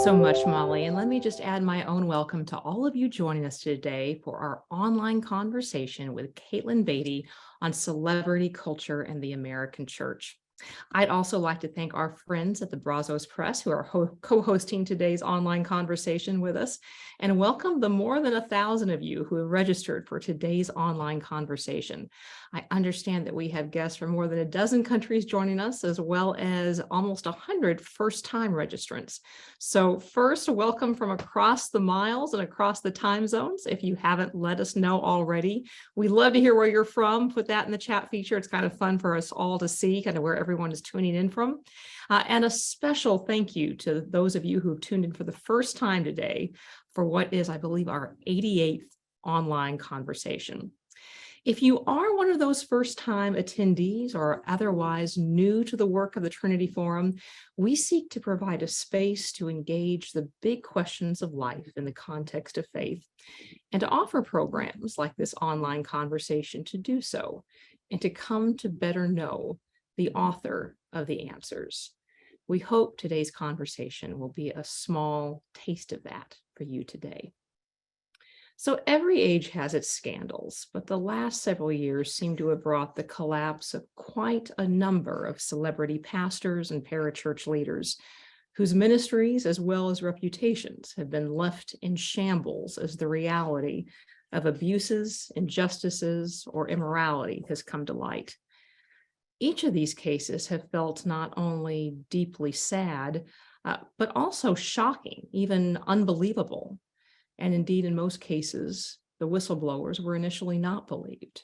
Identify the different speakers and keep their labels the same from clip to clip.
Speaker 1: so much, Molly. And let me just add my own welcome to all of you joining us today for our online conversation with Katelyn Beaty on celebrity culture and the American church. I'd also like to thank our friends at the Brazos Press who are co-hosting today's online conversation with us, and welcome the more than 1,000 of you who have registered for today's online conversation. I understand that we have guests from more than a dozen countries joining us, as well as almost 100 first-time registrants. So first, welcome from across the miles and across the time zones. If you haven't let us know already, we'd love to hear where you're from. Put that in the chat feature. It's kind of fun for us all to see kind of where everyone is tuning in from. And a special thank you to those of you who have tuned in for the first time today for what is, I believe, our 88th online conversation. If you are one of those first-time attendees or otherwise new to the work of the Trinity Forum, we seek to provide a space to engage the big questions of life in the context of faith, and to offer programs like this online conversation to do so, and to come to better know the author of the answers. We hope today's conversation will be a small taste of that for you today. So every age has its scandals, but the last several years seem to have brought the collapse of quite a number of celebrity pastors and parachurch leaders whose ministries as well as reputations have been left in shambles as the reality of abuses, injustices, or immorality has come to light. Each of these cases have felt not only deeply sad, but also shocking, even unbelievable. And indeed, in most cases, the whistleblowers were initially not believed.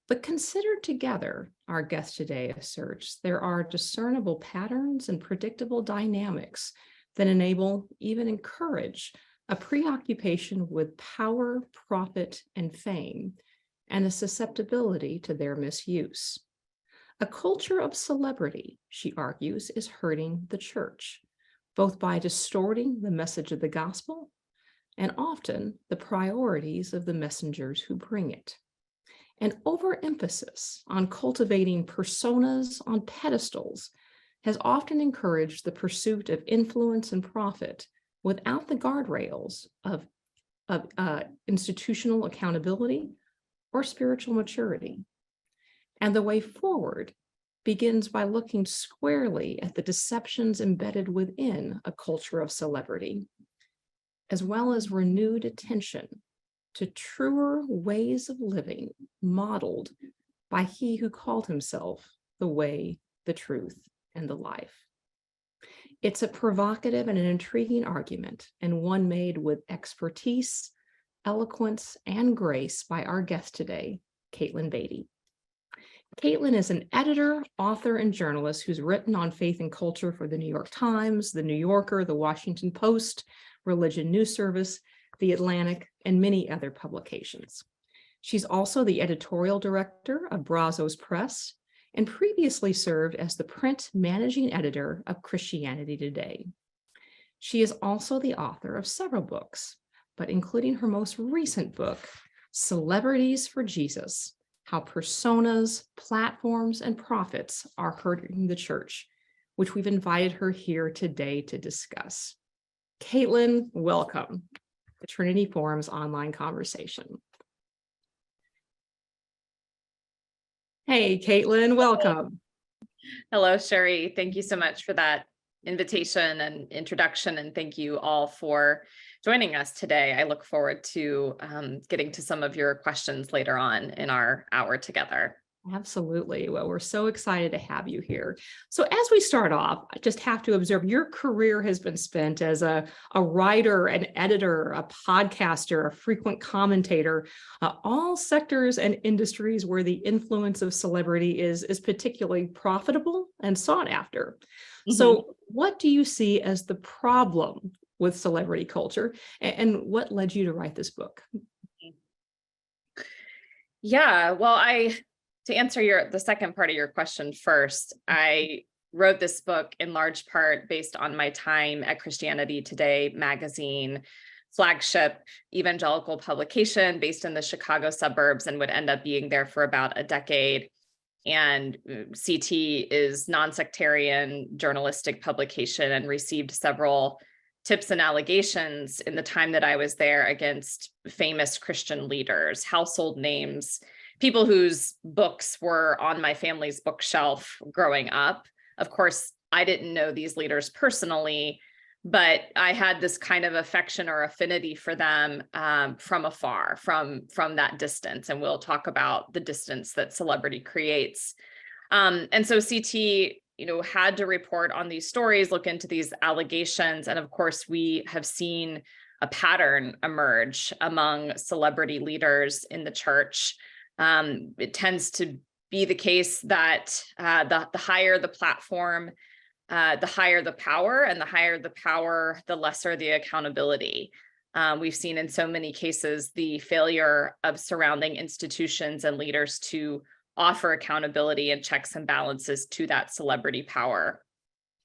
Speaker 1: But considered together, our guest today asserts, there are discernible patterns and predictable dynamics that enable, even encourage, a preoccupation with power, profit, and fame, and a susceptibility to their misuse. A culture of celebrity, she argues, is hurting the church, both by distorting the message of the gospel and often the priorities of the messengers who bring it. An overemphasis on cultivating personas on pedestals has often encouraged the pursuit of influence and profit without the guardrails of institutional accountability or spiritual maturity. And the way forward begins by looking squarely at the deceptions embedded within a culture of celebrity, as well as renewed attention to truer ways of living modeled by he who called himself the way, the truth, and the life. It's a provocative and an intriguing argument, and one made with expertise, eloquence, and grace by our guest today, Katelyn Beaty. Katelyn is an editor, author, and journalist who's written on faith and culture for the New York Times, the New Yorker, the Washington Post, Religion News Service, The Atlantic, and many other publications. She's also the editorial director of Brazos Press and previously served as the print managing editor of Christianity Today. She is also the author of several books, but including her most recent book, Celebrities for Jesus: How Personas, Platforms, and Profits Are Hurting the Church, which we've invited her here today to discuss. Katelyn, welcome to Trinity Forum's online conversation. Hey, Katelyn, welcome.
Speaker 2: Hello, Sherry. Thank you so much for that invitation and introduction, and thank you all for joining us today. I look forward to getting to some of your questions later on in our hour together.
Speaker 1: Absolutely. Well, we're so excited to have you here. So as we start off, I just have to observe your career has been spent as a writer, an editor, a podcaster, a frequent commentator, all sectors and industries where the influence of celebrity is particularly profitable and sought after. Mm-hmm. So what do you see as the problem with celebrity culture, and what led you to write this book?
Speaker 2: Yeah, well, to answer the second part of your question first, I wrote this book in large part based on my time at Christianity Today magazine, flagship evangelical publication based in the Chicago suburbs, and would end up being there for about a decade. And CT is non-sectarian journalistic publication and received several tips and allegations in the time that I was there against famous Christian leaders, household names, people whose books were on my family's bookshelf growing up. Of course, I didn't know these leaders personally, but I had this kind of affection or affinity for them from afar, from that distance. And we'll talk about the distance that celebrity creates. And so CT, had to report on these stories, look into these allegations. And of course, we have seen a pattern emerge among celebrity leaders in the church. It tends to be the case that the higher the platform, the higher the power, and the higher the power, the lesser the accountability. We've seen in so many cases the failure of surrounding institutions and leaders to offer accountability and checks and balances to that celebrity power.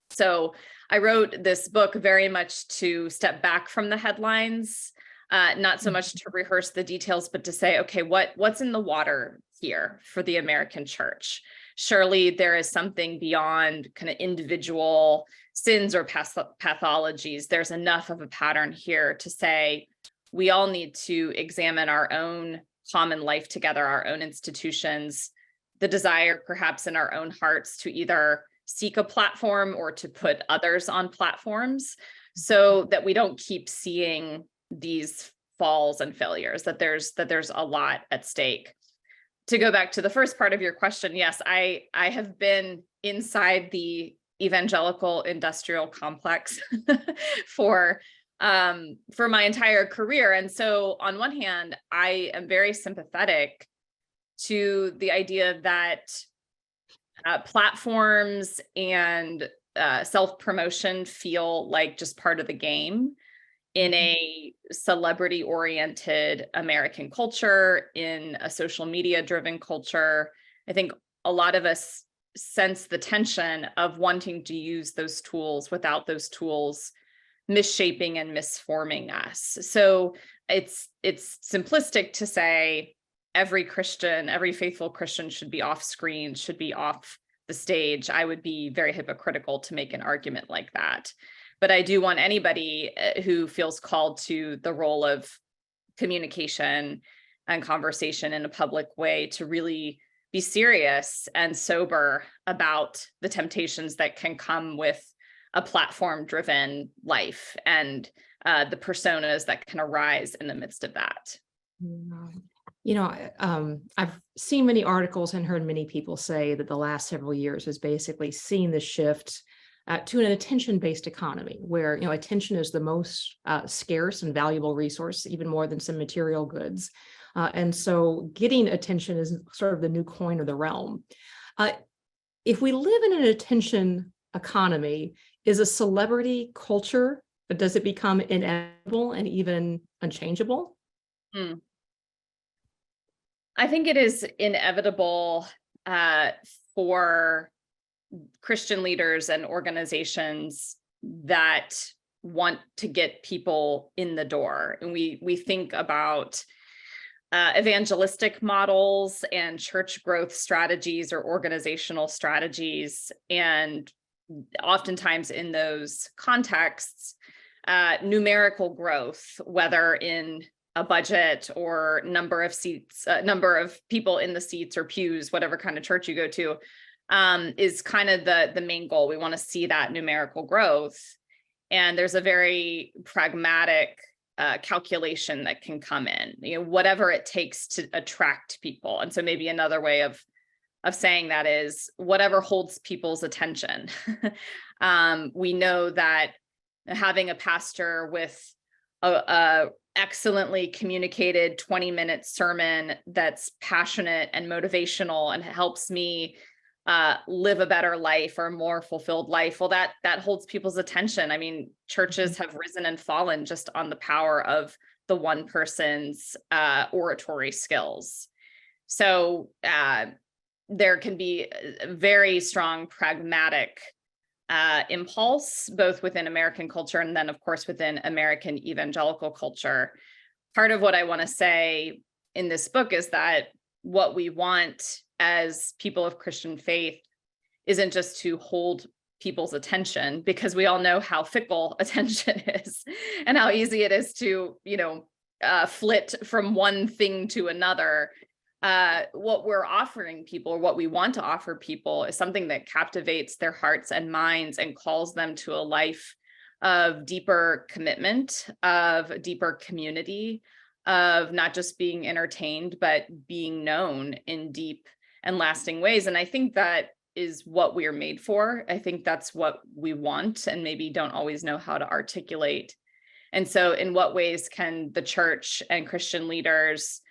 Speaker 2: So I wrote this book very much to step back from the headlines, not so much to rehearse the details, but to say, okay, what's in the water here for the American church? Surely there is something beyond kind of individual sins or pathologies. There's enough of a pattern here to say we all need to examine our own common life together, our own institutions, the desire perhaps in our own hearts to either seek a platform or to put others on platforms, so that we don't keep seeing these falls and failures, that there's a lot at stake. To go back to the first part of your question, yes, I have been inside the evangelical industrial complex for my entire career. And so on one hand, I am very sympathetic to the idea that platforms and self-promotion feel like just part of the game in a celebrity-oriented American culture, in a social media-driven culture. I think a lot of us sense the tension of wanting to use those tools without those tools misshaping and misforming us. So it's simplistic to say every Christian, every faithful Christian should be off screen, should be off the stage. I would be very hypocritical to make an argument like that. But I do want anybody who feels called to the role of communication and conversation in a public way to really be serious and sober about the temptations that can come with a platform-driven life and the personas that can arise in the midst of that.
Speaker 1: I've seen many articles and heard many people say that the last several years has basically seen the shift to an attention-based economy where, attention is the most scarce and valuable resource, even more than some material goods. And so getting attention is sort of the new coin of the realm. If we live in an attention economy, is a celebrity culture, does it become inevitable and even unchangeable?
Speaker 2: I think it is inevitable for Christian leaders and organizations that want to get people in the door. And we think about evangelistic models and church growth strategies or organizational strategies. And oftentimes in those contexts, numerical growth, whether in a budget or number of seats, number of people in the seats or pews, whatever kind of church you go to, is kind of the main goal. We want to see that numerical growth. And there's a very pragmatic calculation that can come in, whatever it takes to attract people. And so maybe another way of saying that is whatever holds people's attention. We know that having a pastor with a excellently communicated 20-minute sermon that's passionate and motivational and helps me live a better life or a more fulfilled life, well, that holds people's attention. I mean, churches have risen and fallen just on the power of the one person's oratory skills. So there can be a very strong pragmatic impulse, both within American culture and then, of course, within American evangelical culture. Part of what I want to say in this book is that what we want as people of Christian faith isn't just to hold people's attention, because we all know how fickle attention is and how easy it is to, flit from one thing to another. What we're offering people, or what we want to offer people, is something that captivates their hearts and minds and calls them to a life of deeper commitment, of deeper community, of not just being entertained, but being known in deep and lasting ways. And I think that is what we are made for. I think that's what we want, and maybe don't always know how to articulate. And so in what ways can the church and Christian leaders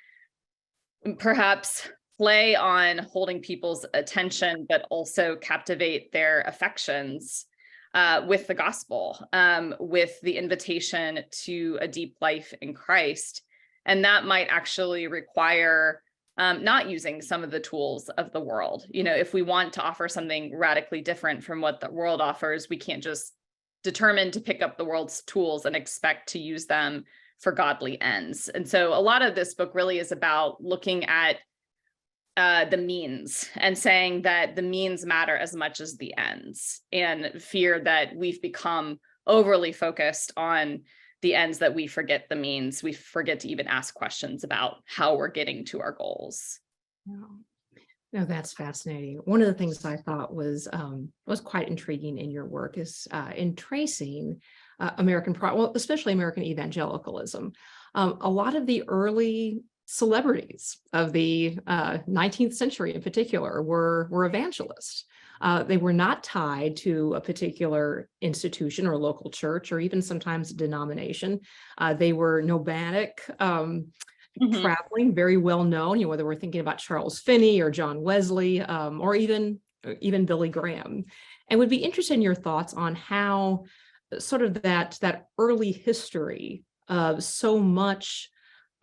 Speaker 2: perhaps play on holding people's attention, but also captivate their affections with the gospel, with the invitation to a deep life in Christ? And that might actually require not using some of the tools of the world. If we want to offer something radically different from what the world offers, we can't just determine to pick up the world's tools and expect to use them for godly ends. And so a lot of this book really is about looking at the means and saying that the means matter as much as the ends, and fear that we've become overly focused on the ends that we forget the means. We forget to even ask questions about how we're getting to our goals.
Speaker 1: No, that's fascinating. One of the things I thought was quite intriguing in your work is in tracing especially American evangelicalism. A lot of the early celebrities of the 19th century in particular were evangelists. They were not tied to a particular institution or local church, or even sometimes a denomination. They were nomadic, traveling, very well known, whether we're thinking about Charles Finney or John Wesley, or even Billy Graham. And would be interested in your thoughts on how sort of that early history of so much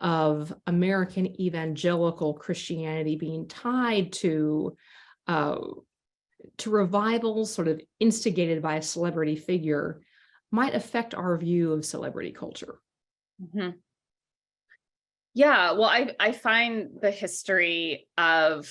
Speaker 1: of American evangelical Christianity being tied to revivals sort of instigated by a celebrity figure might affect our view of celebrity culture.
Speaker 2: Mm-hmm. Yeah, well, I find the history of,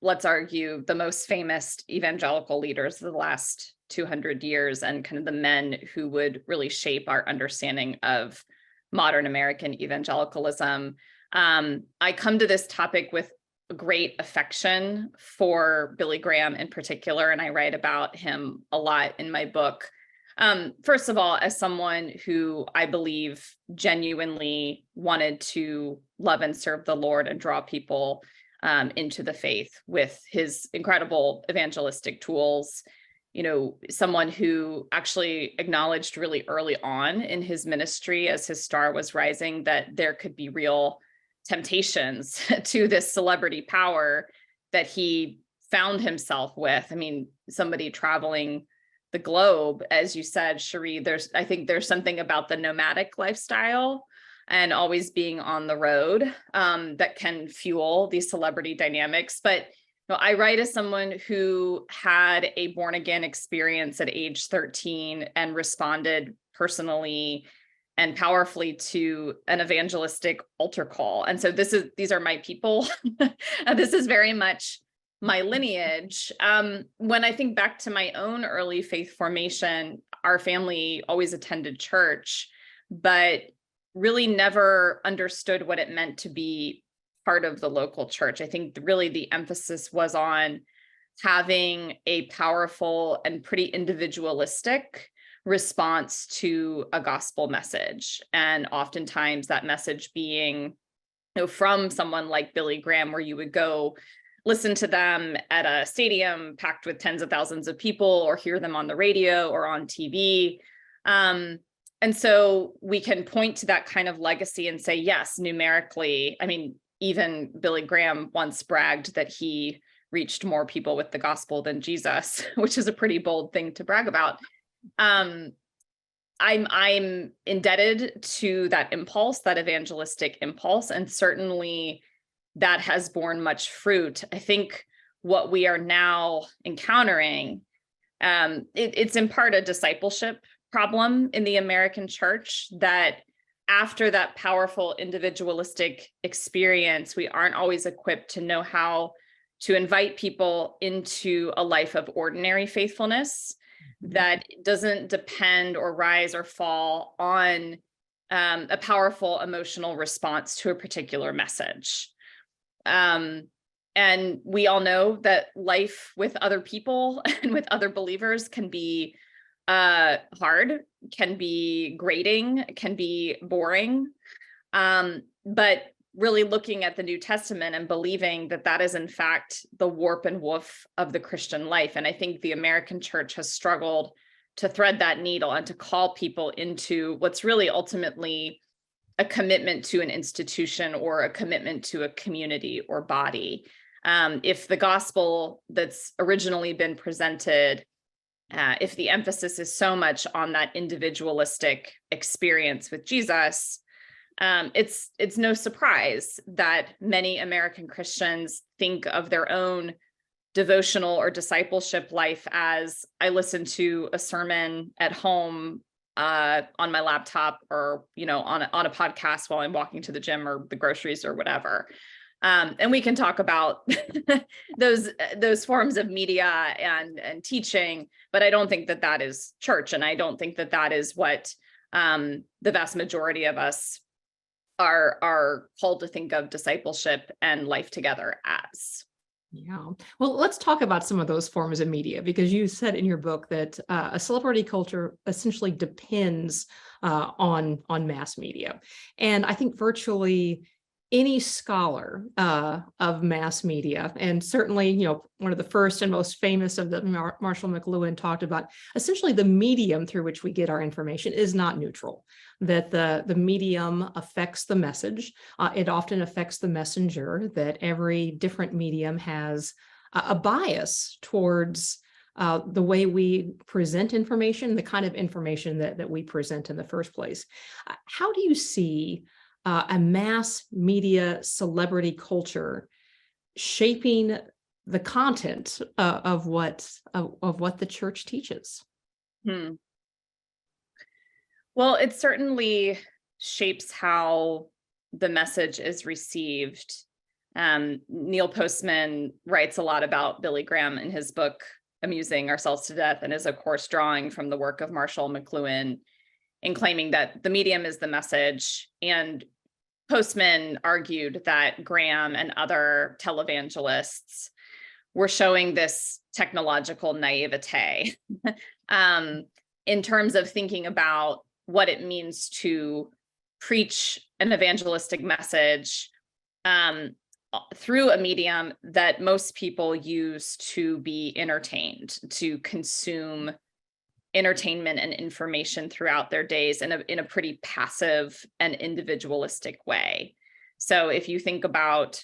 Speaker 2: let's argue, the most famous evangelical leaders of the last 200 years, and kind of the men who would really shape our understanding of modern American evangelicalism. I come to this topic with great affection for Billy Graham in particular, and I write about him a lot in my book. First of all, as someone who I believe genuinely wanted to love and serve the Lord and draw people into the faith with his incredible evangelistic tools, someone who actually acknowledged really early on in his ministry, as his star was rising, that there could be real temptations to this celebrity power that he found himself with. I mean, somebody traveling the globe, as you said, Cherie, I think there's something about the nomadic lifestyle and always being on the road that can fuel these celebrity dynamics. But I write as someone who had a born again experience at age 13 and responded personally and powerfully to an evangelistic altar call. And so these are my people. This is very much my lineage. When I think back to my own early faith formation, our family always attended church, but really never understood what it meant to be part of the local church. I think really the emphasis was on having a powerful and pretty individualistic response to a gospel message. And oftentimes that message being, from someone like Billy Graham, where you would go listen to them at a stadium packed with tens of thousands of people, or hear them on the radio or on TV. And so we can point to that kind of legacy and say, yes, numerically, I mean, even Billy Graham once bragged that he reached more people with the gospel than Jesus, which is a pretty bold thing to brag about. I'm indebted to that impulse, that evangelistic impulse, and certainly that has borne much fruit. I think what we are now encountering, it's in part a discipleship problem in the American church, that after that powerful individualistic experience, we aren't always equipped to know how to invite people into a life of ordinary faithfulness that doesn't depend or rise or fall on a powerful emotional response to a particular message. And we all know that life with other people and with other believers can be hard, can be grating, can be boring. But really looking at the New Testament and believing that that is in fact the warp and woof of the Christian life. And I think the American church has struggled to thread that needle and to call people into what's really ultimately a commitment to an institution or a commitment to a community or body. If the gospel that's originally been presented, if the emphasis is so much on that individualistic experience with Jesus, it's no surprise that many American Christians think of their own devotional or discipleship life as I listen to a sermon at home on my laptop, or on a podcast while I'm walking to the gym or the groceries or whatever. And we can talk about those forms of media and teaching, but I don't think that that is church, and I don't think that that is what the vast majority of us are called to think of discipleship and life together as.
Speaker 1: Yeah. Well, let's talk about some of those forms of media, because you said in your book that a celebrity culture essentially depends on mass media. And I think virtually any scholar of mass media, and certainly, one of the first and most famous of them, Marshall McLuhan, talked about essentially the medium through which we get our information is not neutral, that the medium affects the message. It often affects the messenger, that every different medium has a bias towards the way we present information, the kind of information that we present in the first place. How do you see a mass media celebrity culture shaping the content of what the church teaches?
Speaker 2: Well, it certainly shapes how the message is received. Neil Postman writes a lot about Billy Graham in his book, Amusing Ourselves to Death, and is, of course, drawing from the work of Marshall McLuhan in claiming that the medium is the message. And Postman argued that Graham and other televangelists were showing this technological naivete in terms of thinking about what it means to preach an evangelistic message through a medium that most people use to be entertained, to consume entertainment and information throughout their days in a pretty passive and individualistic way. So if you think about,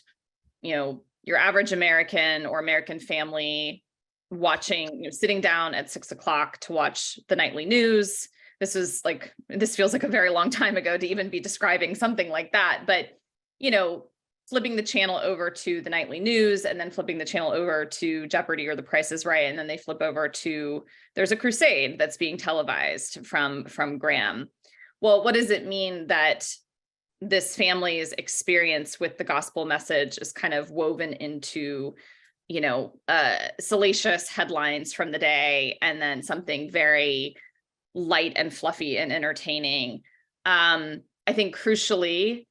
Speaker 2: your average American or American family watching, sitting down at 6 o'clock to watch the nightly news, this feels like a very long time ago to even be describing something like that. But, flipping the channel over to the nightly news and then flipping the channel over to Jeopardy or The Price is Right. And then they flip over to, there's a crusade that's being televised from Graham. Well, what does it mean that this family's experience with the gospel message is kind of woven into, salacious headlines from the day, and then something very light and fluffy and entertaining? I think crucially,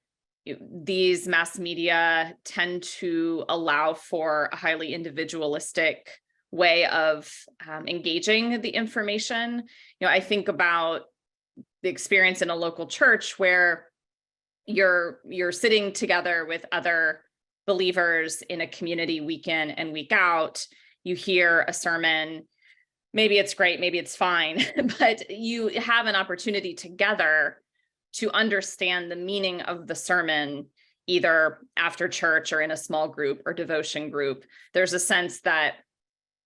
Speaker 2: these mass media tend to allow for a highly individualistic way of engaging the information. I think about the experience in a local church where you're sitting together with other believers in a community week in and week out. You hear a sermon, maybe it's great, maybe it's fine, but you have an opportunity together to understand the meaning of the sermon, either after church or in a small group or devotion group. There's a sense that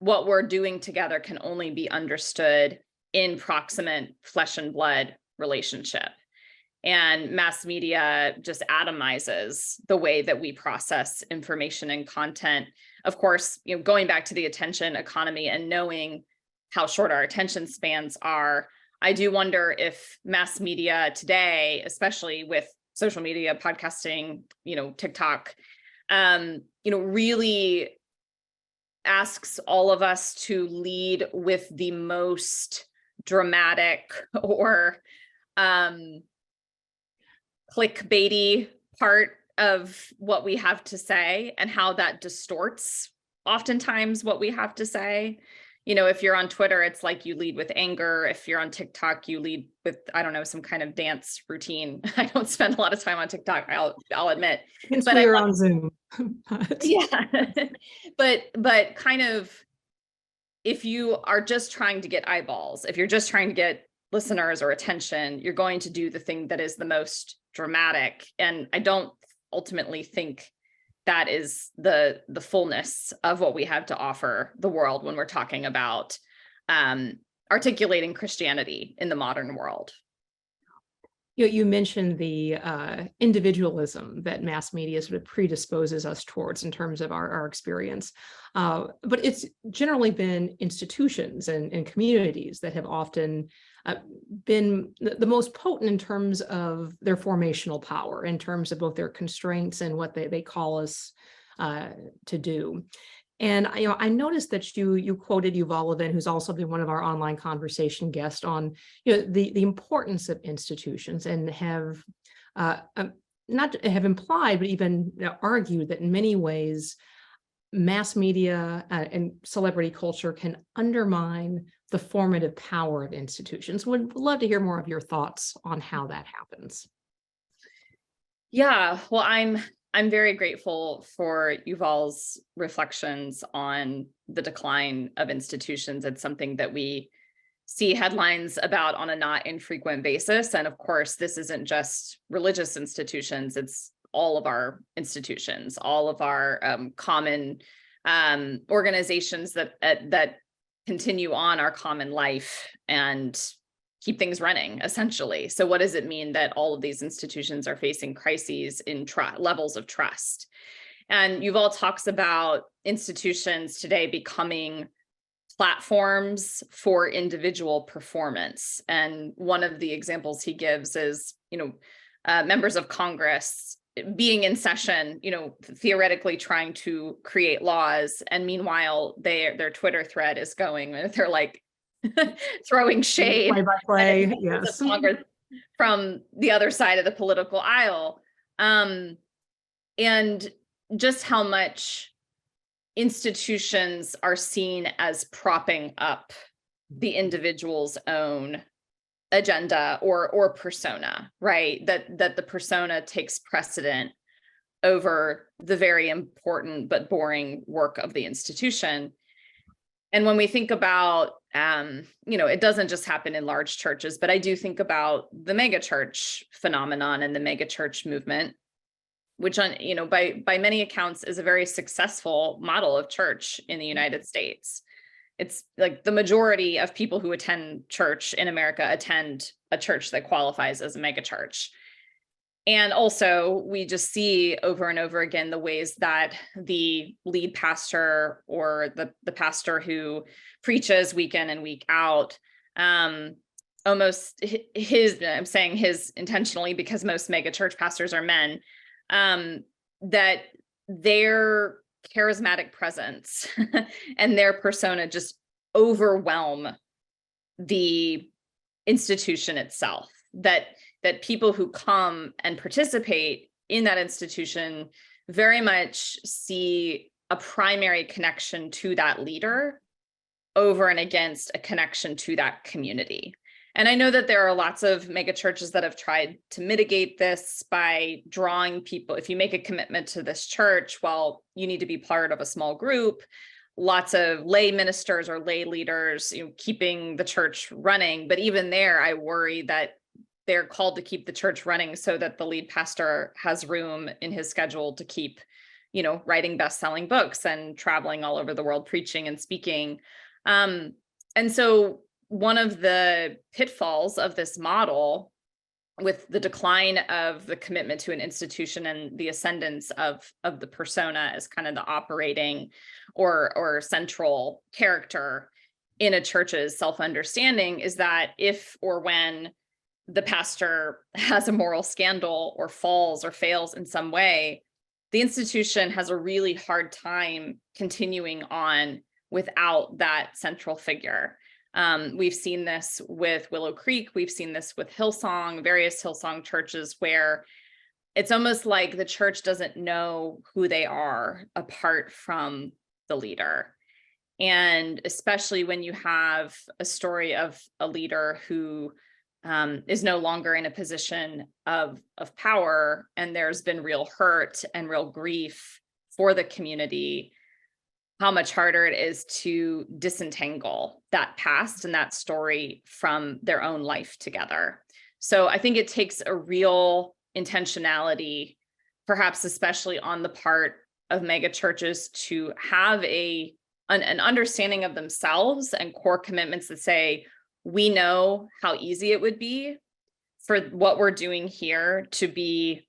Speaker 2: what we're doing together can only be understood in proximate flesh and blood relationship. And mass media just atomizes the way that we process information and content. Of course, going back to the attention economy and knowing how short our attention spans are, I do wonder if mass media today, especially with social media, podcasting, TikTok, really asks all of us to lead with the most dramatic or clickbaity part of what we have to say, and how that distorts oftentimes what we have to say. If you're on Twitter, it's like you lead with anger. If you're on TikTok, you lead with, I don't know, some kind of dance routine. I don't spend a lot of time on TikTok, I'll admit.
Speaker 1: Since
Speaker 2: But
Speaker 1: we are on Zoom.
Speaker 2: yeah. but kind of, if you are just trying to get eyeballs, if you're just trying to get listeners or attention, you're going to do the thing that is the most dramatic. And I don't ultimately think that is the fullness of what we have to offer the world when we're talking about articulating Christianity in the modern world.
Speaker 1: You mentioned the individualism that mass media sort of predisposes us towards in terms of our experience. But it's generally been institutions and communities that have often been the most potent in terms of their formational power, in terms of both their constraints and what they call us to do. And I noticed that you quoted Yuval Levin, who's also been one of our online conversation guests, on the importance of institutions, and have not have implied, but even argued that in many ways mass media and celebrity culture can undermine the formative power of institutions. Would love to hear more of your thoughts on how that happens.
Speaker 2: Yeah, well, I'm very grateful for Yuval's reflections on the decline of institutions. It's something that we see headlines about on a not infrequent basis. And of course, this isn't just religious institutions, it's all of our institutions, all of our common organizations that continue on our common life and keep things running, essentially. So what does it mean that all of these institutions are facing crises in levels of trust? And Yuval talks about institutions today becoming platforms for individual performance. And one of the examples he gives is, members of Congress being in session, theoretically trying to create laws. And meanwhile, their Twitter thread is going, they're like, throwing shade
Speaker 1: play, yes,
Speaker 2: Congress from the other side of the political aisle, and just how much institutions are seen as propping up the individual's own agenda or persona, right? That the persona takes precedent over the very important but boring work of the institution. And when we think about, it doesn't just happen in large churches, but I do think about the megachurch phenomenon and the megachurch movement, which by many accounts is a very successful model of church in the United States. It's like the majority of people who attend church in America attend a church that qualifies as a megachurch. And also, we just see over and over again the ways that the lead pastor or the pastor who preaches week in and week out, almost I'm saying his intentionally because most mega church pastors are men, that their charismatic presence and their persona just overwhelm the institution itself, that people who come and participate in that institution very much see a primary connection to that leader over and against a connection to that community. And I know that there are lots of mega churches that have tried to mitigate this by drawing people. If you make a commitment to this church, well, you need to be part of a small group. Lots of lay ministers or lay leaders, keeping the church running. But even there, I worry that they're called to keep the church running so that the lead pastor has room in his schedule to keep, writing best-selling books and traveling all over the world, preaching and speaking. And so one of the pitfalls of this model, with the decline of the commitment to an institution and the ascendance of the persona as kind of the operating or central character in a church's self-understanding, is that if or when the pastor has a moral scandal or falls or fails in some way, the institution has a really hard time continuing on without that central figure. We've seen this with Willow Creek. We've seen this with Hillsong, various Hillsong churches, where it's almost like the church doesn't know who they are apart from the leader. And especially when you have a story of a leader who is no longer in a position of power, and there's been real hurt and real grief for the community, how much harder it is to disentangle that past and that story from their own life together. So I think it takes a real intentionality, perhaps especially on the part of mega churches, to have an understanding of themselves and core commitments that say, we know how easy it would be for what we're doing here to be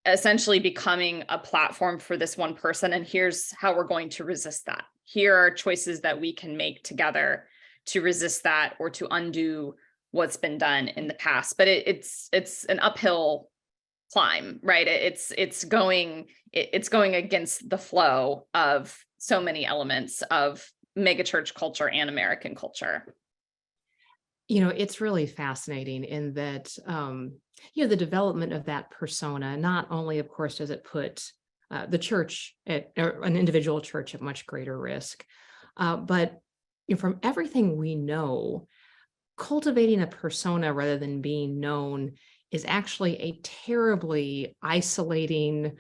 Speaker 2: essentially becoming a platform for this one person. And here's how we're going to resist that. Here are choices that we can make together to resist that or to undo what's been done in the past. But it's an uphill climb, right? It's going against the flow of so many elements of megachurch culture and American culture.
Speaker 1: It's really fascinating in that, the development of that persona, not only, of course, does it put the church or an individual church at much greater risk, but from everything we know, cultivating a persona rather than being known is actually a terribly isolating,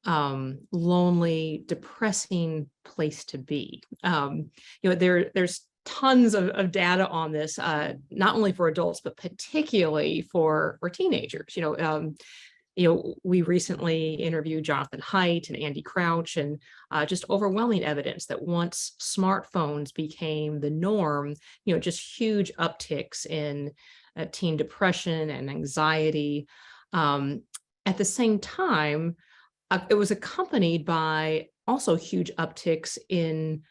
Speaker 1: lonely, depressing place to be. There's tons of data on this, not only for adults, but particularly for teenagers. We recently interviewed Jonathan Haidt and Andy Crouch, and just overwhelming evidence that once smartphones became the norm, just huge upticks in teen depression and anxiety. At the same time, it was accompanied by also huge upticks in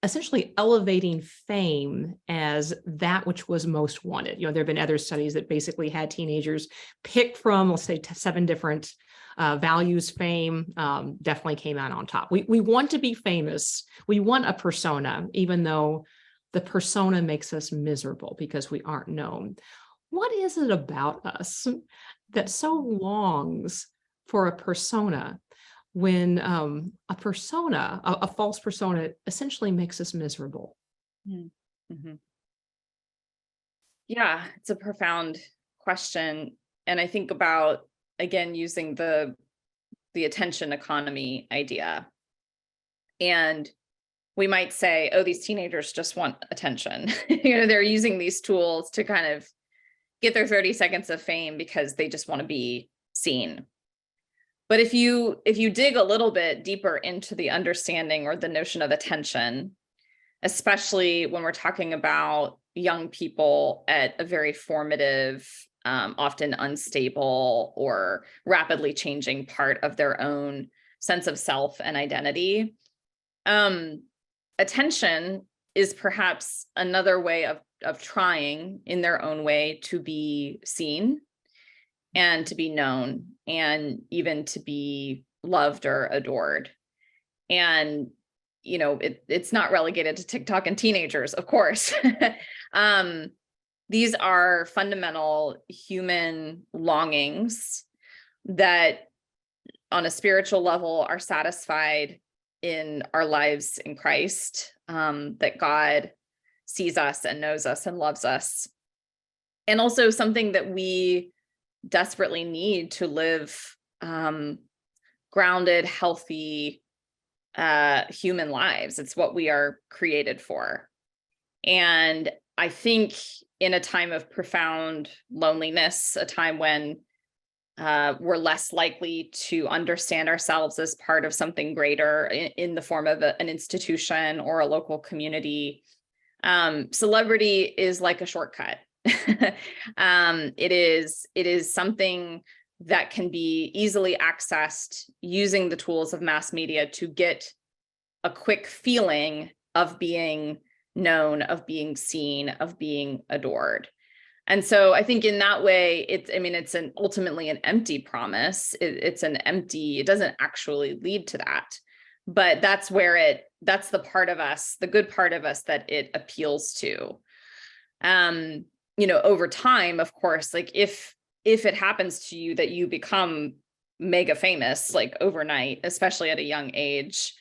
Speaker 1: essentially elevating fame as that which was most wanted. There have been other studies that basically had teenagers pick from, let's say, 7 different values. Fame definitely came out on top. We want to be famous. We want a persona, even though the persona makes us miserable because we aren't known. What is it about us that so longs for a persona, when a persona, a false persona, essentially makes us miserable?
Speaker 2: Mm-hmm. Yeah, it's a profound question. And I think about, again, using the attention economy idea. And we might say, oh, these teenagers just want attention. They're using these tools to kind of get their 30 seconds of fame because they just want to be seen. But if you dig a little bit deeper into the understanding or the notion of attention, especially when we're talking about young people at a very formative, often unstable or rapidly changing part of their own sense of self and identity, attention is perhaps another way of trying in their own way to be seen and to be known and even to be loved or adored. And, it's not relegated to TikTok and teenagers, of course. These are fundamental human longings that on a spiritual level are satisfied in our lives in Christ, that God sees us and knows us and loves us. And also something that we desperately need to live grounded, healthy human lives. It's what we are created for. And I think in a time of profound loneliness, a time when we're less likely to understand ourselves as part of something greater in the form of an institution or a local community, celebrity is like a shortcut. It is something that can be easily accessed using the tools of mass media to get a quick feeling of being known, of being seen, of being adored. And so I think in that way, it's ultimately an empty promise. It doesn't actually lead to that. But that's the part of us, the good part of us that it appeals to. Over time, of course, like if it happens to you that you become mega famous, like overnight, especially at a young age,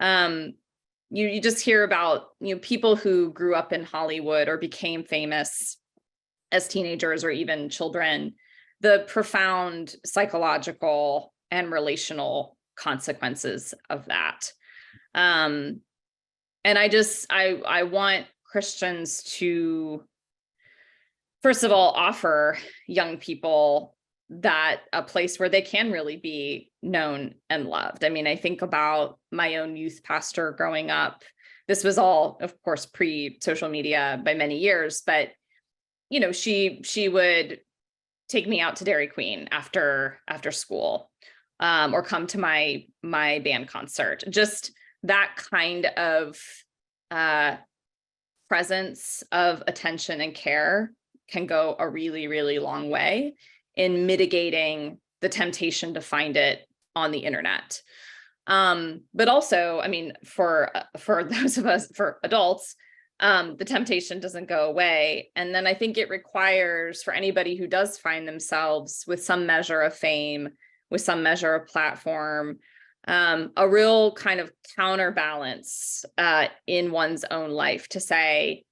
Speaker 2: you just hear about, people who grew up in Hollywood or became famous as teenagers or even children, the profound psychological and relational consequences of that. And I want Christians to, first of all, offer young people that a place where they can really be known and loved. I mean, I think about my own youth pastor growing up. This was all, of course, pre-social media by many years, but she would take me out to Dairy Queen after school, or come to my band concert. Just that kind of presence of attention and care can go a really, really long way in mitigating the temptation to find it on the internet. But also, I mean, for those of us, for adults, the temptation doesn't go away. And then I think it requires, for anybody who does find themselves with some measure of fame, with some measure of platform, a real kind of counterbalance in one's own life to say,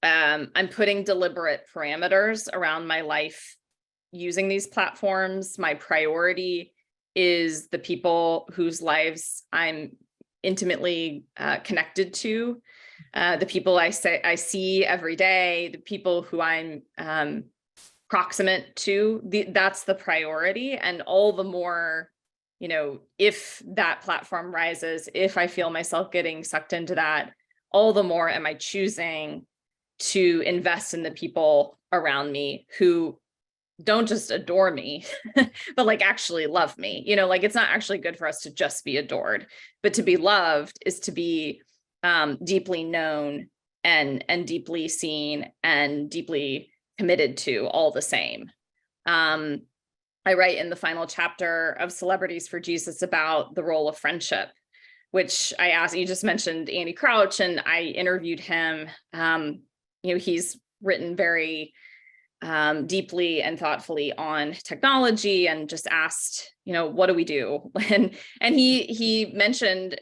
Speaker 2: I'm putting deliberate parameters around my life using these platforms. My priority is the people whose lives I'm intimately connected to, the people I see every day, the people who I'm proximate to. That's the priority. And all the more, if that platform rises, if I feel myself getting sucked into that, all the more am I choosing to invest in the people around me who don't just adore me, but like actually love me. Like it's not actually good for us to just be adored, but to be loved is to be deeply known and deeply seen and deeply committed to, all the same. I write in the final chapter of Celebrities for Jesus about the role of friendship, which I asked, you just mentioned Andy Crouch, and I interviewed him. He's written very deeply and thoughtfully on technology, and just asked, what do we do? And he mentioned,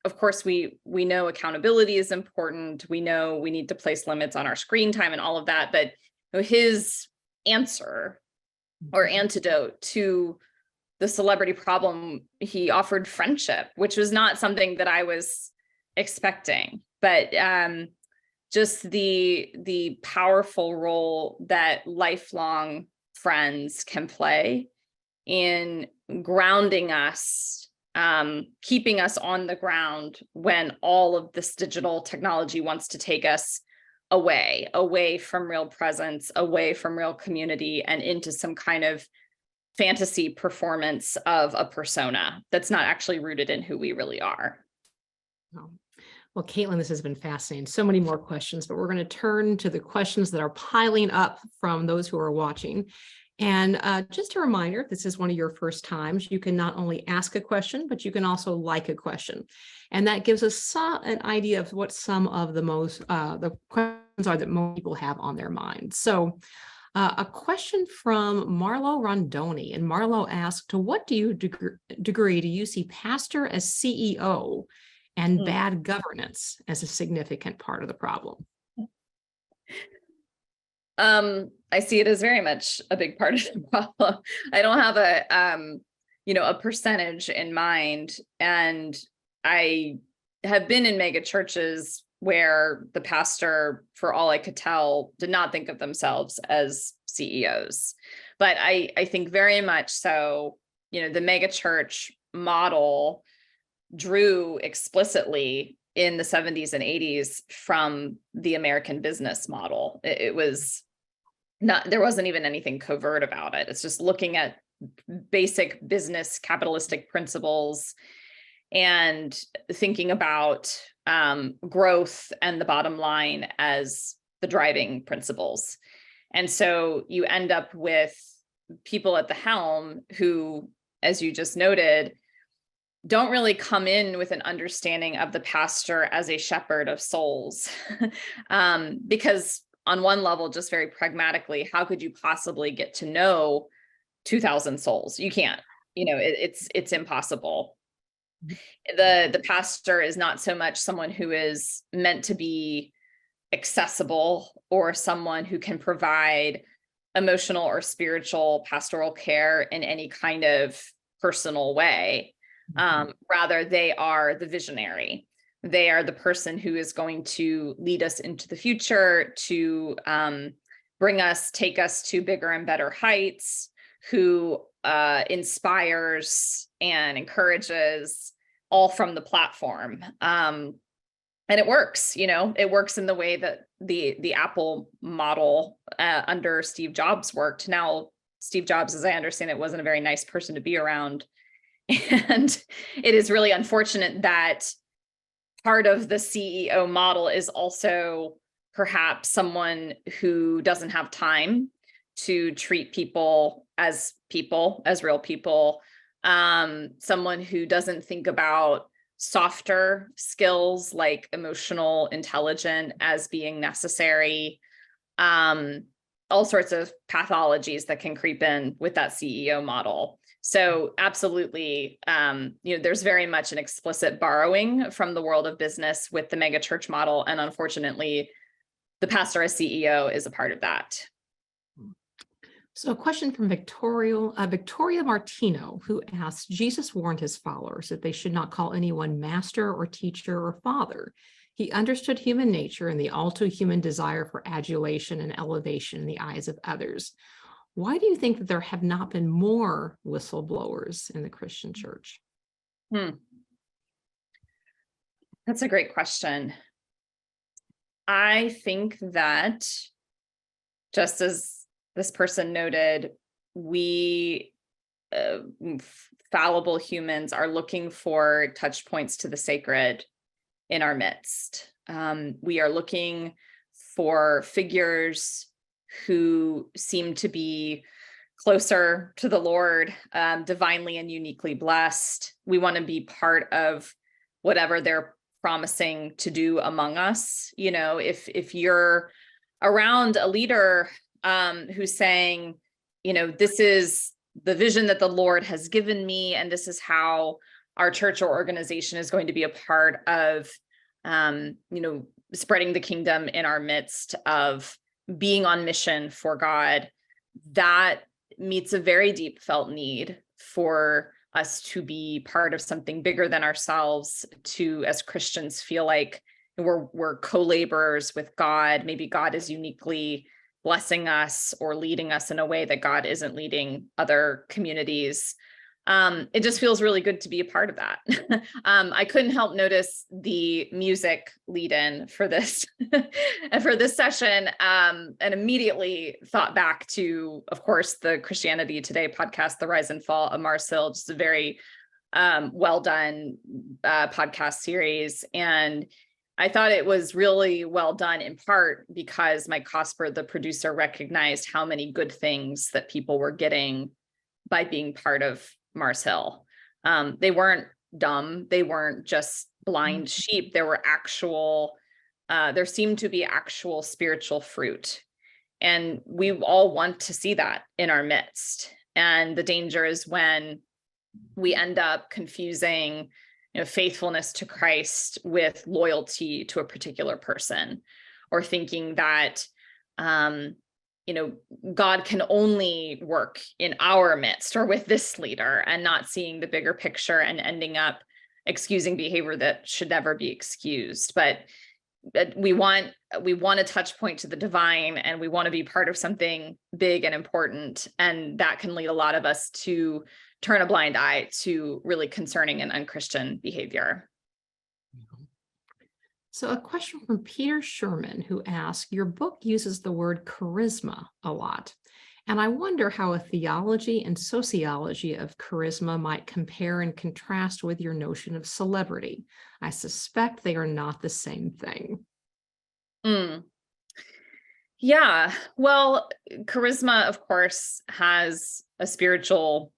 Speaker 2: of course, we know accountability is important. We know we need to place limits on our screen time and all of that. But his answer or antidote to the celebrity problem, he offered friendship, which was not something that I was expecting. But just the powerful role that lifelong friends can play in grounding us, keeping us on the ground when all of this digital technology wants to take us away from real presence, away from real community, and into some kind of fantasy performance of a persona that's not actually rooted in who we really are.
Speaker 1: Well, Katelyn, this has been fascinating. So many more questions, but we're going to turn to the questions that are piling up from those who are watching. And just a reminder, if this is one of your first times, you can not only ask a question, but you can also like a question. And that gives us an idea of what some of the questions are that most people have on their minds. So a question from Marlo Rondoni. And Marlo asked, to what degree do you see pastor as CEO and bad governance as a significant part of the problem?
Speaker 2: I see it as very much a big part of the problem. I don't have a percentage in mind. And I have been in mega churches where the pastor, for all I could tell, did not think of themselves as CEOs. But I think very much so, the mega church model drew explicitly in the 70s and 80s from the American business model. It was not, there wasn't even anything covert about it. It's just looking at basic business capitalistic principles and thinking about growth and the bottom line as the driving principles. And so you end up with people at the helm who, as you just noted, don't really come in with an understanding of the pastor as a shepherd of souls. Because on one level, just very pragmatically, how could you possibly get to know 2,000 souls? You can't, it's impossible. The pastor is not so much someone who is meant to be accessible or someone who can provide emotional or spiritual pastoral care in any kind of personal way. Rather, they are the visionary. They are the person who is going to lead us into the future, to take us to bigger and better heights, who inspires and encourages, all from the platform. And it works, it works in the way that the Apple model under Steve Jobs worked. Now, Steve Jobs, as I understand it, wasn't a very nice person to be around. And it is really unfortunate that part of the CEO model is also perhaps someone who doesn't have time to treat people, as real people, someone who doesn't think about softer skills like emotional intelligence as being necessary, all sorts of pathologies that can creep in with that CEO model. So absolutely, there's very much an explicit borrowing from the world of business with the megachurch model. And unfortunately, the pastor as CEO is a part of that.
Speaker 1: So a question from Victoria Martino, who asks, Jesus warned his followers that they should not call anyone master or teacher or father. He understood human nature and the all too human desire for adulation and elevation in the eyes of others. Why do you think that there have not been more whistleblowers in the Christian church?
Speaker 2: That's a great question. I think that, just as this person noted, we fallible humans are looking for touch points to the sacred in our midst. We are looking for figures who seem to be closer to the Lord, divinely and uniquely blessed. We want to be part of whatever they're promising to do among us. If you're around a leader who's saying, this is the vision that the Lord has given me, and this is how our church or organization is going to be a part of, spreading the kingdom in our midst, of being on mission for God, that meets a very deep felt need for us to be part of something bigger than ourselves, to, as Christians, feel like we're co-laborers with God. Maybe God is uniquely blessing us or leading us in a way that God isn't leading other communities. It just feels really good to be a part of that. I couldn't help notice the music lead-in for this session, and immediately thought back to, of course, the Christianity Today podcast, The Rise and Fall of Mars Hill, just a very well done podcast series. And I thought it was really well done, in part because Mike Cosper, the producer, recognized how many good things that people were getting by being part of Mars Hill. They weren't dumb. They weren't just blind sheep. There seemed to be actual spiritual fruit. And we all want to see that in our midst. And the danger is when we end up confusing faithfulness to Christ with loyalty to a particular person, or thinking that God can only work in our midst or with this leader, and not seeing the bigger picture and ending up excusing behavior that should never be excused. But we want a touch point to the divine, and we want to be part of something big and important. And that can lead a lot of us to turn a blind eye to really concerning and unchristian behavior.
Speaker 1: So a question from Peter Sherman, who asks, your book uses the word charisma a lot, and I wonder how a theology and sociology of charisma might compare and contrast with your notion of celebrity. I suspect they are not the same thing.
Speaker 2: Yeah, well, charisma, of course, has a spiritual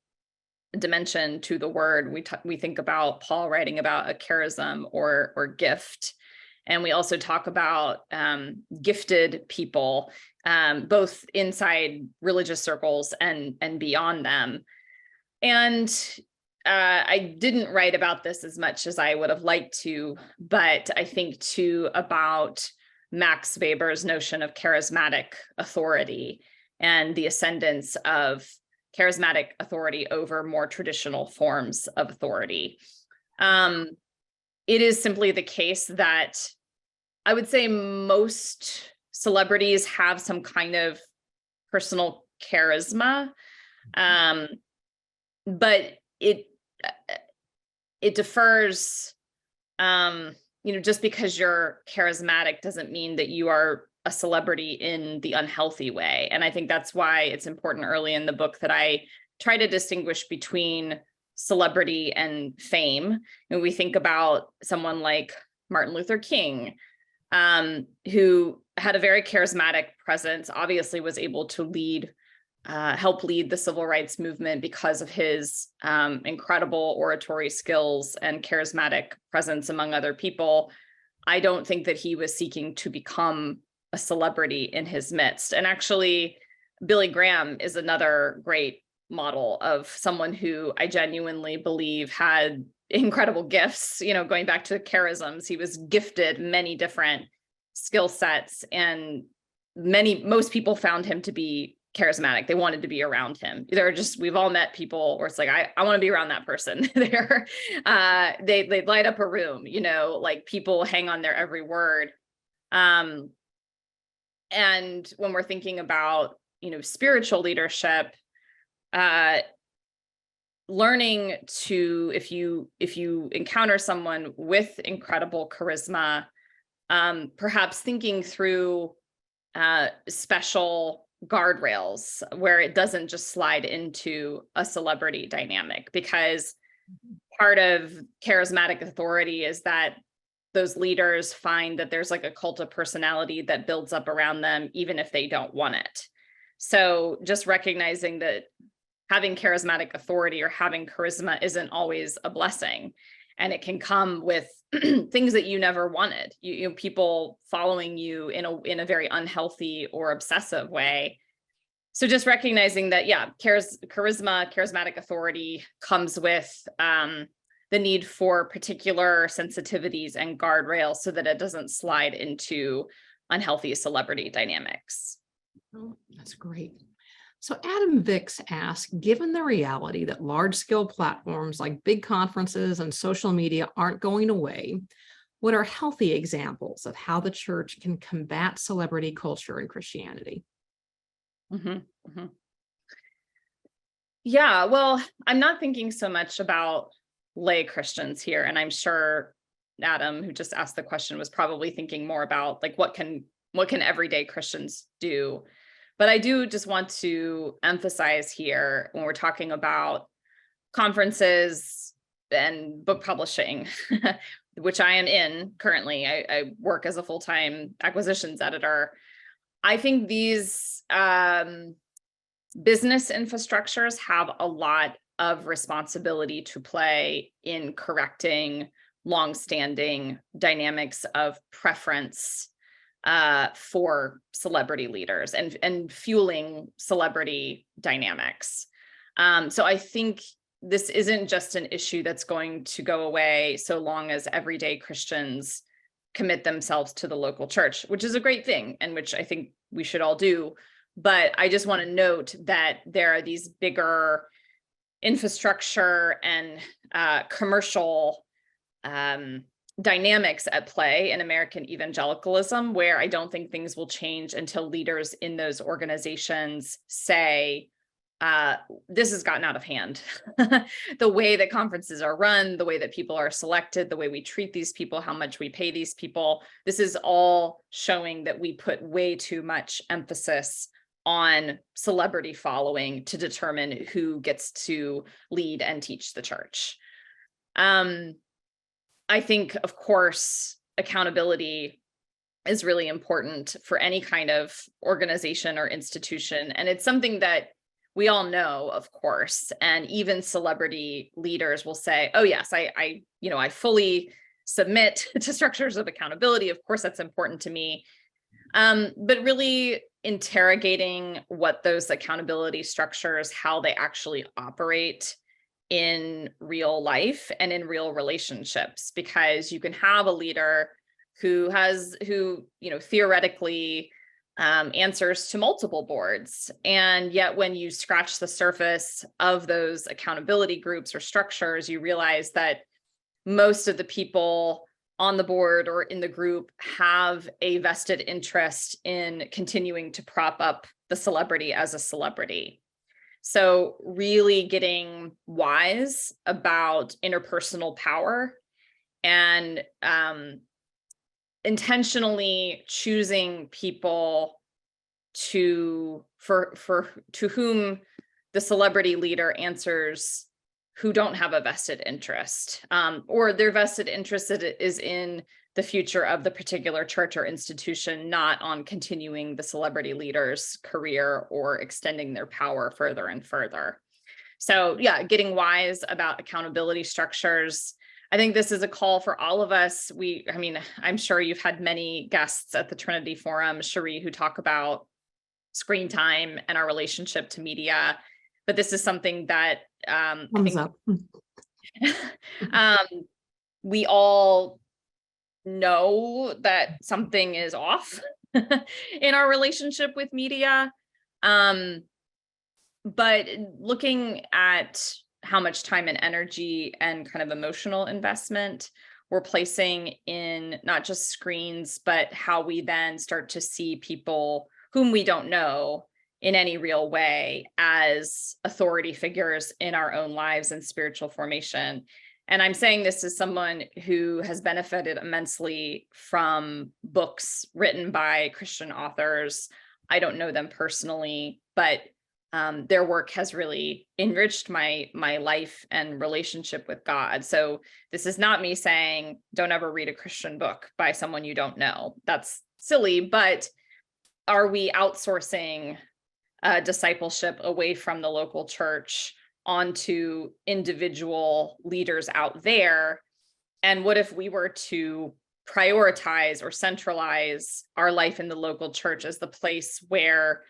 Speaker 2: dimension to the word. We think about Paul writing about a charism or gift, and we also talk about gifted people, both inside religious circles and beyond them. And I didn't write about this as much as I would have liked to, but I think too about Max Weber's notion of charismatic authority and the ascendance of charismatic authority over more traditional forms of authority. It is simply the case that I would say most celebrities have some kind of personal charisma, but it differs. Just because you're charismatic doesn't mean that you are a celebrity in the unhealthy way. And I think that's why it's important early in the book that I try to distinguish between celebrity and fame. And we think about someone like Martin Luther King, who had a very charismatic presence, obviously was able to help lead the civil rights movement because of his incredible oratory skills and charismatic presence among other people. I don't think that he was seeking to become a celebrity in his midst. And actually, Billy Graham is another great model of someone who I genuinely believe had incredible gifts, going back to the charisms. He was gifted many different skill sets, and most people found him to be charismatic. They wanted to be around him. We've all met people where it's like, I want to be around that person. They light up a room, like people hang on their every word. And when we're thinking about, spiritual leadership, learning to, if you encounter someone with incredible charisma, perhaps thinking through special guardrails where it doesn't just slide into a celebrity dynamic, because part of charismatic authority is that those leaders find that there's like a cult of personality that builds up around them, even if they don't want it. So just recognizing that having charismatic authority or having charisma isn't always a blessing, and it can come with things that you never wanted. People following you in a very unhealthy or obsessive way. So just recognizing that, charismatic authority comes with the need for particular sensitivities and guardrails so that it doesn't slide into unhealthy celebrity dynamics.
Speaker 1: Oh, that's great. So Adam Vicks asks, given the reality that large-scale platforms like big conferences and social media aren't going away, what are healthy examples of how the church can combat celebrity culture in Christianity?
Speaker 2: Mm-hmm, mm-hmm. Yeah, well, I'm not thinking so much about lay Christians here, and I'm sure Adam, who just asked the question, was probably thinking more about like what can everyday Christians do. But I do just want to emphasize here, when we're talking about conferences and book publishing, which I am in currently, I work as a full-time acquisitions editor. I think these business infrastructures have a lot of responsibility to play in correcting longstanding dynamics of preference for celebrity leaders and fueling celebrity dynamics. So I think this isn't just an issue that's going to go away so long as everyday Christians commit themselves to the local church, which is a great thing, and which I think we should all do. But I just want to note that there are these bigger infrastructure and commercial dynamics at play in American evangelicalism, where I don't think things will change until leaders in those organizations say, this has gotten out of hand. The way that conferences are run, the way that people are selected, the way we treat these people, how much we pay these people, this is all showing that we put way too much emphasis on celebrity following to determine who gets to lead and teach the church. I think, of course, accountability is really important for any kind of organization or institution. And it's something that we all know, of course, and even celebrity leaders will say, oh yes, I fully submit to structures of accountability. Of course, that's important to me. But really interrogating what those accountability structures, how they actually operate in real life and in real relationships, because you can have a leader who theoretically answers to multiple boards. And yet when you scratch the surface of those accountability groups or structures, you realize that most of the people on the board or in the group have a vested interest in continuing to prop up the celebrity as a celebrity. So really getting wise about interpersonal power and intentionally choosing people to whom the celebrity leader answers who don't have a vested interest, or their vested interest is in the future of the particular church or institution, not on continuing the celebrity leader's career or extending their power further and further. So yeah, getting wise about accountability structures. I think this is a call for all of us. I'm sure you've had many guests at the Trinity Forum, Cherie, who talk about screen time and our relationship to media. But this is something that we all know that something is off in our relationship with media. But looking at how much time and energy and kind of emotional investment we're placing in not just screens, but how we then start to see people whom we don't know in any real way as authority figures in our own lives and spiritual formation. And I'm saying this as someone who has benefited immensely from books written by Christian authors. I don't know them personally, but their work has really enriched my life and relationship with God. So this is not me saying, don't ever read a Christian book by someone you don't know. That's silly, but are we outsourcing discipleship away from the local church onto individual leaders out there? And what if we were to prioritize or centralize our life in the local church as the place where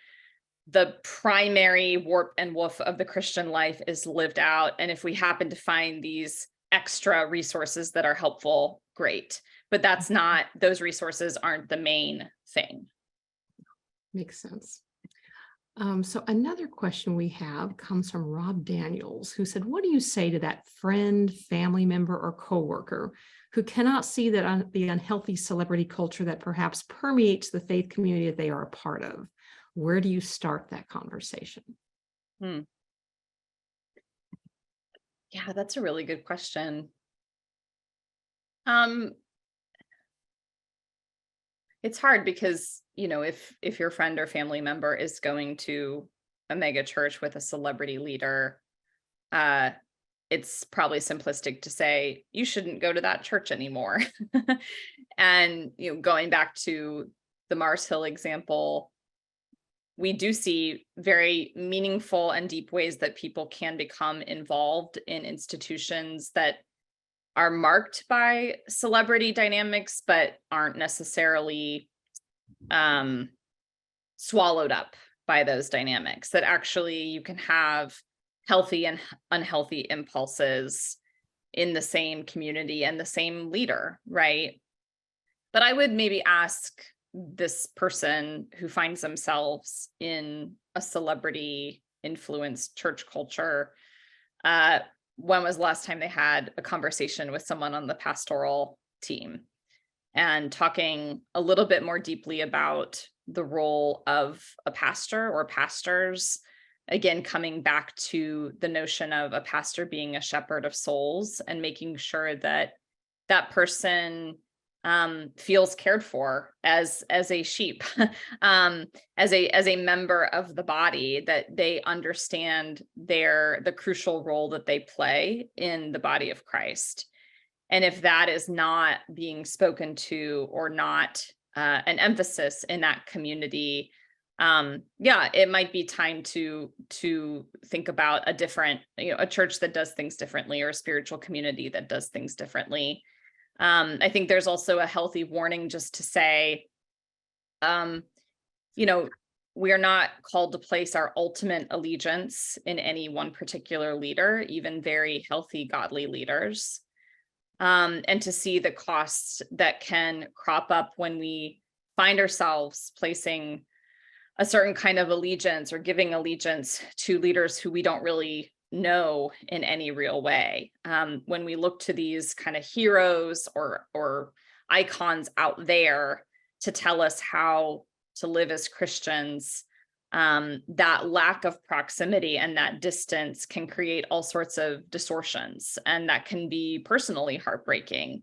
Speaker 2: the primary warp and woof of the Christian life is lived out? And if we happen to find these extra resources that are helpful, great. But those resources aren't the main thing.
Speaker 1: Makes sense. So another question we have comes from Rob Daniels, who said, what do you say to that friend, family member, or coworker who cannot see that the unhealthy celebrity culture that perhaps permeates the faith community that they are a part of? Where do you start that conversation?
Speaker 2: Yeah, that's a really good question. It's hard because, if your friend or family member is going to a mega church with a celebrity leader, it's probably simplistic to say, you shouldn't go to that church anymore. And, going back to the Mars Hill example, we do see very meaningful and deep ways that people can become involved in institutions that are marked by celebrity dynamics, but aren't necessarily swallowed up by those dynamics, that actually you can have healthy and unhealthy impulses in the same community and the same leader, right? But I would maybe ask this person who finds themselves in a celebrity influenced church culture, when was the last time they had a conversation with someone on the pastoral team, and talking a little bit more deeply about the role of a pastor or pastors. Again, coming back to the notion of a pastor being a shepherd of souls and making sure that that person feels cared for as a sheep, as a member of the body, that they understand the crucial role that they play in the body of Christ. And if that is not being spoken to or not an emphasis in that community, yeah, it might be time to think about a different, a church that does things differently, or a spiritual community that does things differently. I think there's also a healthy warning just to say, we are not called to place our ultimate allegiance in any one particular leader, even very healthy, godly leaders. And to see the costs that can crop up when we find ourselves placing a certain kind of allegiance or giving allegiance to leaders who we don't really know in any real way. When we look to these kind of heroes or icons out there to tell us how to live as Christians, that lack of proximity and that distance can create all sorts of distortions, and that can be personally heartbreaking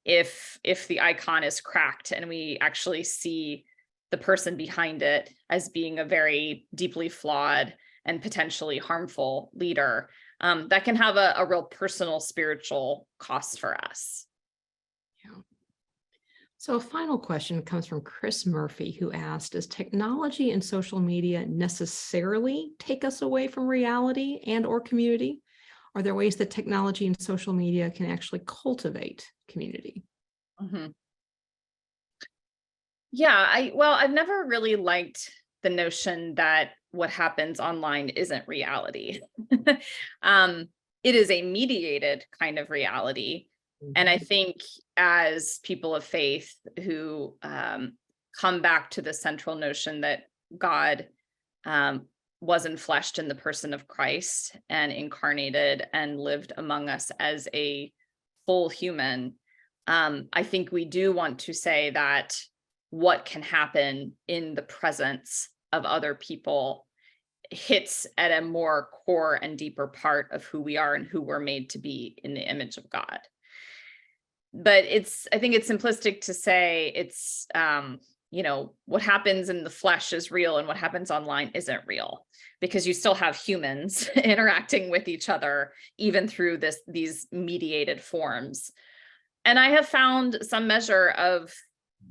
Speaker 2: if the icon is cracked and we actually see the person behind it as being a very deeply flawed and potentially harmful leader. That can have a real personal spiritual cost for us.
Speaker 1: Yeah. So a final question comes from Chris Murphy, who asked, does technology and social media necessarily take us away from reality and or community? Are there ways that technology and social media can actually cultivate community?
Speaker 2: Mm-hmm. Yeah, I've never really liked the notion that what happens online isn't reality. It is a mediated kind of reality. And I think as people of faith who come back to the central notion that God was enfleshed in the person of Christ and incarnated and lived among us as a full human, I think we do want to say that what can happen in the presence of other people hits at a more core and deeper part of who we are and who we're made to be in the image of God. But I think it's simplistic to say it's, what happens in the flesh is real and what happens online isn't real, because you still have humans interacting with each other, even through these mediated forms. And I have found some measure of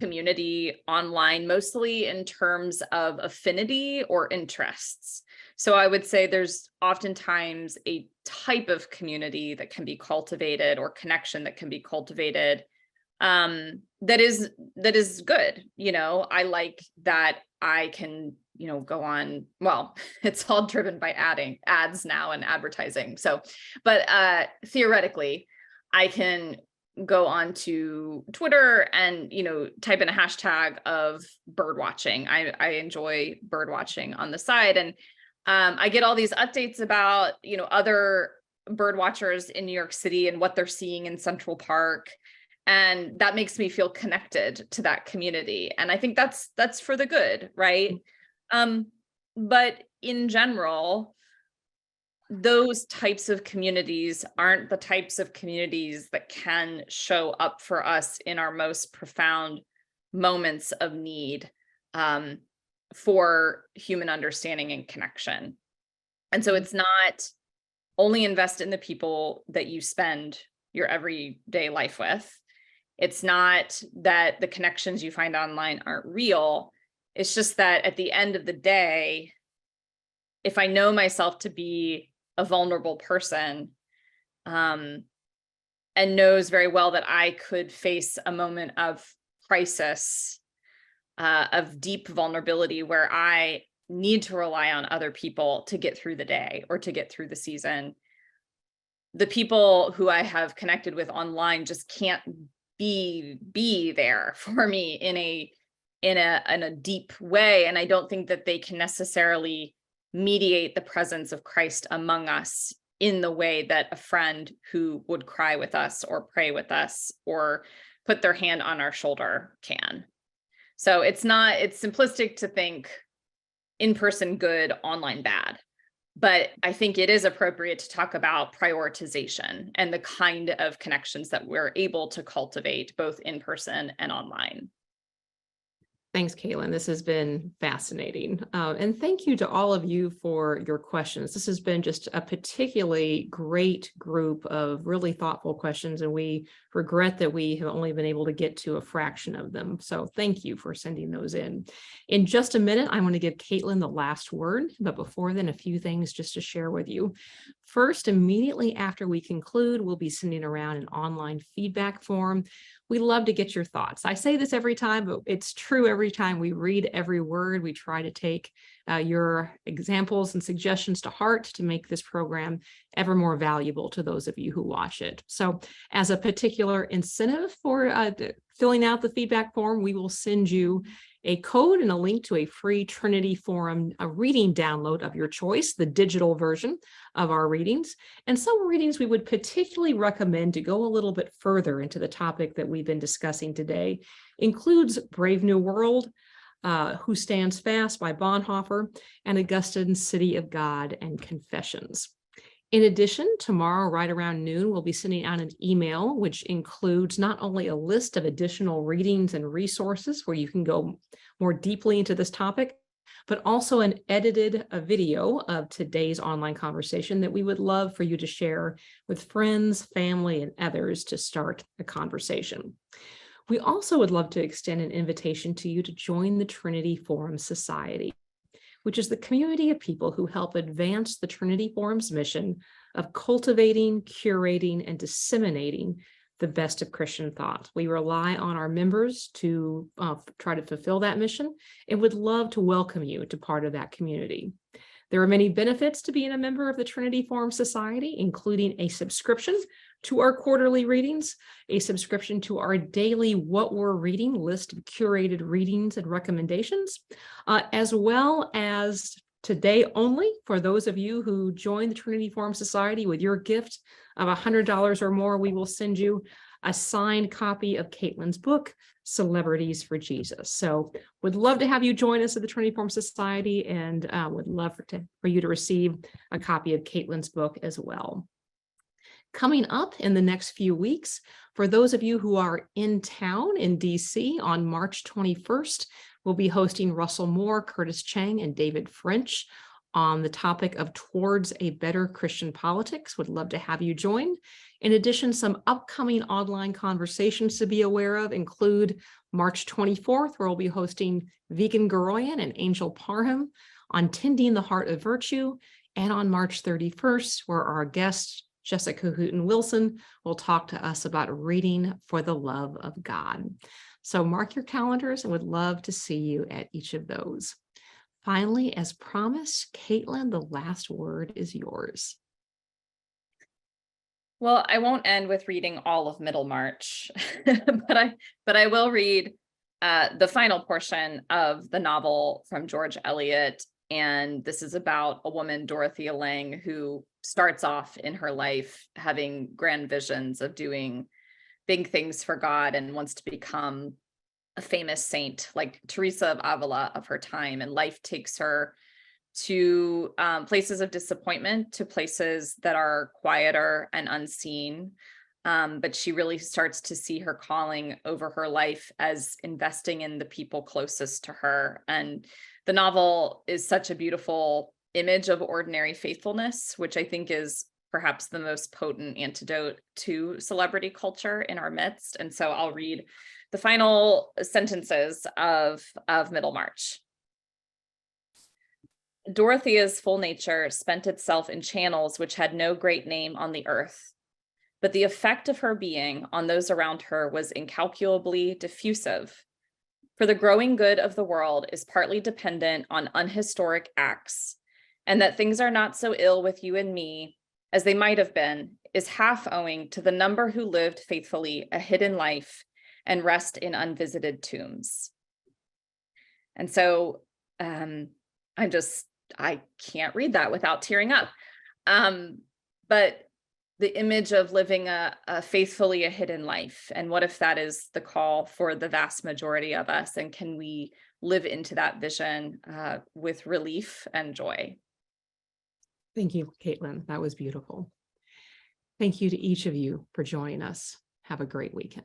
Speaker 2: community online, mostly in terms of affinity or interests. So I would say there's oftentimes a type of community that can be cultivated, or connection that can be cultivated, that is good. I like that I can, go on, well, it's all driven by ads now and advertising. So, but theoretically, I can go on to Twitter and, type in a hashtag of bird watching. I enjoy bird watching on the side. And I get all these updates about, other bird watchers in New York City and what they're seeing in Central Park. And that makes me feel connected to that community. And I think that's for the good, right? But in general, those types of communities aren't the types of communities that can show up for us in our most profound moments of need, for human understanding and connection. And so it's not only invest in the people that you spend your everyday life with. It's not that the connections you find online aren't real. It's just that at the end of the day, if I know myself to be a vulnerable person, and knows very well that I could face a moment of crisis, of deep vulnerability, where I need to rely on other people to get through the day or to get through the season, the people who I have connected with online just can't be there for me in a deep way. And I don't think that they can necessarily mediate the presence of Christ among us in the way that a friend who would cry with us or pray with us or put their hand on our shoulder can. So it's simplistic to think in-person good, online bad. But I think it is appropriate to talk about prioritization and the kind of connections that we're able to cultivate both in person and online.
Speaker 1: Thanks, Katelyn. This has been fascinating. And thank you to all of you for your questions. This has been just a particularly great group of really thoughtful questions, and we regret that we have only been able to get to a fraction of them. So thank you for sending those in. In just a minute, I want to give Katelyn the last word, but before then, a few things just to share with you. First, immediately after we conclude, we'll be sending around an online feedback form. We love to get your thoughts. I say this every time, but it's true every time. We read every word. We try to take your examples and suggestions to heart to make this program ever more valuable to those of you who watch it. So as a particular incentive for filling out the feedback form, we will send you a code and a link to a free Trinity Forum, a reading download of your choice, the digital version of our readings. And some readings we would particularly recommend to go a little bit further into the topic that we've been discussing today includes Brave New World, Who Stands Fast by Bonhoeffer, and Augustine's City of God and Confessions. In addition, tomorrow, right around noon, we'll be sending out an email, which includes not only a list of additional readings and resources where you can go more deeply into this topic, but also an edited video of today's online conversation that we would love for you to share with friends, family, and others to start a conversation. We also would love to extend an invitation to you to join the Trinity Forum Society, which is the community of people who help advance the Trinity Forum's mission of cultivating, curating, and disseminating the best of Christian thought. We rely on our members to try to fulfill that mission and would love to welcome you to part of that community. There are many benefits to being a member of the Trinity Forum Society, including a subscription to our quarterly readings, a subscription to our daily What We're Reading list of curated readings and recommendations, as well as today only, for those of you who join the Trinity Forum Society with your gift of $100 or more, we will send you a signed copy of Katelyn's book, Celebrities for Jesus. So would love to have you join us at the Trinity Forum Society, and would love for you to receive a copy of Katelyn's book as well. Coming up in the next few weeks, for those of you who are in town in DC on March 21st, we'll be hosting Russell Moore, Curtis Chang, and David French on the topic of Towards a Better Christian Politics. Would love to have you join. In addition, some upcoming online conversations to be aware of include March 24th, where we'll be hosting Vegan Garoyan and Angel Parham on Tending the Heart of Virtue, and on March 31st, where our guest, Jessica Hooten Wilson, will talk to us about reading for the love of God. So mark your calendars, and would love to see you at each of those. Finally, as promised, Katelyn, the last word is yours.
Speaker 2: Well, I won't end with reading all of Middlemarch, but I will read the final portion of the novel from George Eliot. And this is about a woman, Dorothea Lange, who starts off in her life having grand visions of doing big things for God and wants to become a famous saint like Teresa of Avila of her time. And life takes her to places of disappointment, to places that are quieter and unseen. But she really starts to see her calling over her life as investing in the people closest to her. And the novel is such a beautiful image of ordinary faithfulness, which I think is perhaps the most potent antidote to celebrity culture in our midst. And so I'll read the final sentences of Middlemarch. Dorothea's full nature spent itself in channels which had no great name on the earth, but the effect of her being on those around her was incalculably diffusive. For the growing good of the world is partly dependent on unhistoric acts, and that things are not so ill with you and me as they might have been is half owing to the number who lived faithfully a hidden life and rest in unvisited tombs. And so I can't read that without tearing up. But the image of living a faithfully a hidden life, and what if that is the call for the vast majority of us, and can we live into that vision with relief and joy?
Speaker 1: Thank you, Katelyn. That was beautiful. Thank you to each of you for joining us. Have a great weekend.